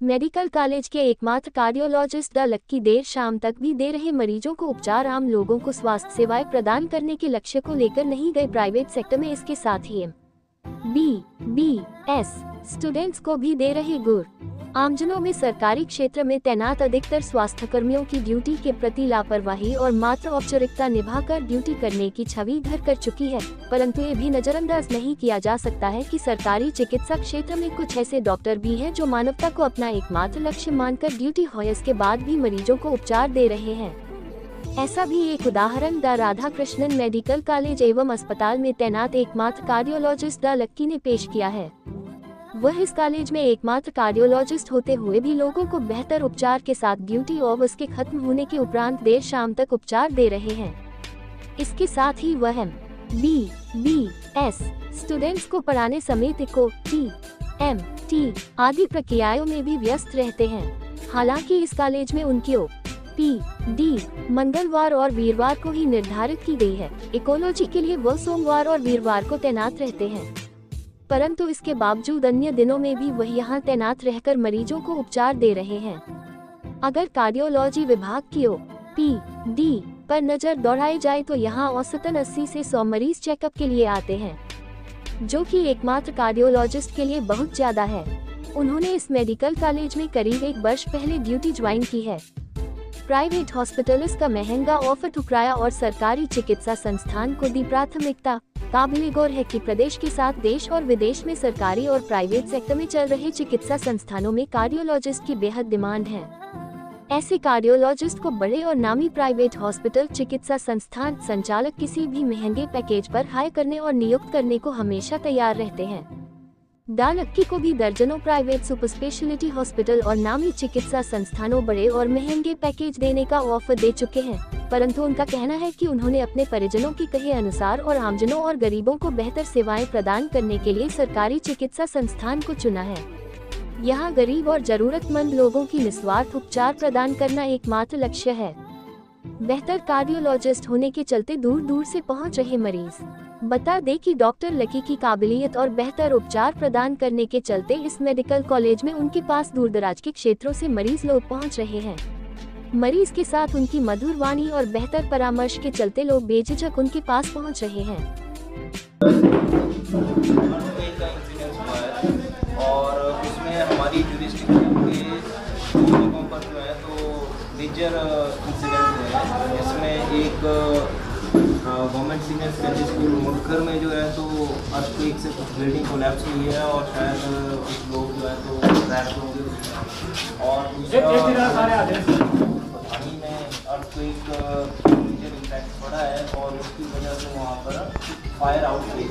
Medical college के एकमात्र cardiologist the lucky देर शाम तक भी दे रहे मरीजों को उपचार। आम लोगों को स्वास्थ्य सेवाएं प्रदान करने के लक्ष्य को लेकर नहीं गए प्राइवेट सेक्टर में। इसके साथ ही MBBS स्टूडेंट्स को भी दे रहे गुर। आमजनों में सरकारी क्षेत्र में तैनात अधिकतर स्वास्थ्य कर्मियों की ड्यूटी के प्रति लापरवाही और मात्र औपचारिकता निभाकर ड्यूटी करने की छवि घर कर चुकी है। परंतु ये भी नजरअंदाज नहीं किया जा सकता है कि सरकारी चिकित्सा क्षेत्र में कुछ ऐसे डॉक्टर भी हैं जो मानवता को अपना एकमात्र लक्ष्य मानकर ड्यूटी होने के बाद भी मरीजों को उपचार दे रहे हैं। ऐसा भी एक उदाहरण the Radha Krishnan medical college एवं अस्पताल में तैनात एकमात्र कार्डियोलॉजिस्ट द लक्की ने पेश किया है। वह इस कॉलेज में एकमात्र कार्डियोलॉजिस्ट होते हुए भी लोगों को बेहतर उपचार के साथ ड्यूटी और उसके खत्म होने के उपरांत देर शाम तक उपचार दे रहे हैं। इसके साथ ही वह MBBS स्टूडेंट्स को पढ़ाने समेत इको TMT आदि प्रक्रियाओं में भी व्यस्त रहते हैं। हालांकि इस कॉलेज में उनकी OPD मंगलवार और वीरवार को ही निर्धारित की गई है। इकोलॉजी के लिए वह सोमवार और वीरवार को तैनात रहते हैं, परंतु इसके बावजूद अन्य दिनों में भी वह यहाँ तैनात रहकर मरीजों को उपचार दे रहे हैं। अगर कार्डियोलॉजी विभाग की OPD पर नजर दौड़ाई जाए तो यहाँ औसतन 80 से 100 मरीज चेकअप के लिए आते हैं, जो कि एकमात्र कार्डियोलॉजिस्ट के लिए बहुत ज्यादा है। उन्होंने इस मेडिकल कॉलेज में करीब 1 वर्ष पहले ड्यूटी ज्वाइन की है। प्राइवेट हॉस्पिटल्स का महंगा ऑफर ठुकराया और सरकारी चिकित्सा संस्थान को दी प्राथमिकता। काबिले गौर है कि प्रदेश के साथ देश और विदेश में सरकारी और प्राइवेट सेक्टर में चल रहे चिकित्सा संस्थानों में कार्डियोलॉजिस्ट की बेहद डिमांड है। ऐसे कार्डियोलॉजिस्ट को बड़े और नामी प्राइवेट हॉस्पिटल, चिकित्सा संस्थान संचालक किसी भी महंगे पैकेज पर हायर करने और नियुक्त करने को हमेशा तैयार रहते हैं। द लक्की को भी दर्जनों प्राइवेट सुपर स्पेशलिटी हॉस्पिटल और नामी चिकित्सा संस्थानों बड़े और महंगे पैकेज देने का ऑफर दे चुके हैं, परंतु उनका कहना है कि उन्होंने अपने परिजनों के कहे अनुसार और आमजनों और गरीबों को बेहतर सेवाएं प्रदान करने के लिए सरकारी चिकित्सा संस्थान को चुना है। यहाँ गरीब और जरूरतमंद लोगों की निस्वार्थ उपचार प्रदान करना एकमात्र लक्ष्य है। बेहतर कार्डियोलॉजिस्ट होने के चलते दूर दूर से पहुँच रहे मरीज। बता दें कि डॉक्टर लकी की काबिलियत और बेहतर उपचार प्रदान करने के चलते इस मेडिकल कॉलेज में उनके पास दूर दराज के क्षेत्रों से मरीज लोग पहुंच रहे हैं। मरीज के साथ उनकी मधुर वाणी और बेहतर परामर्श के चलते लोग बेझिझक उनके पास पहुंच रहे हैं। और उसमें हमारी जुरिस्डिक्शन के 2 जगहों पर जो है तो मेजर इंसिडेंट हुए हैं, जिसमें एक गवर्नमेंट सीनियर सेकेंडरी स्कूल मुटखर में जो है तो अर्थक्वेक से कुछ बिल्डिंग कोलैप्स हुई है और शायद कुछ लोग जो है तो क्रैश हो गए। और पठानी में अर्थक्वेक मेजर इम्पैक्ट पड़ा है और उसकी वजह से वहाँ पर फायर आउटब्रेक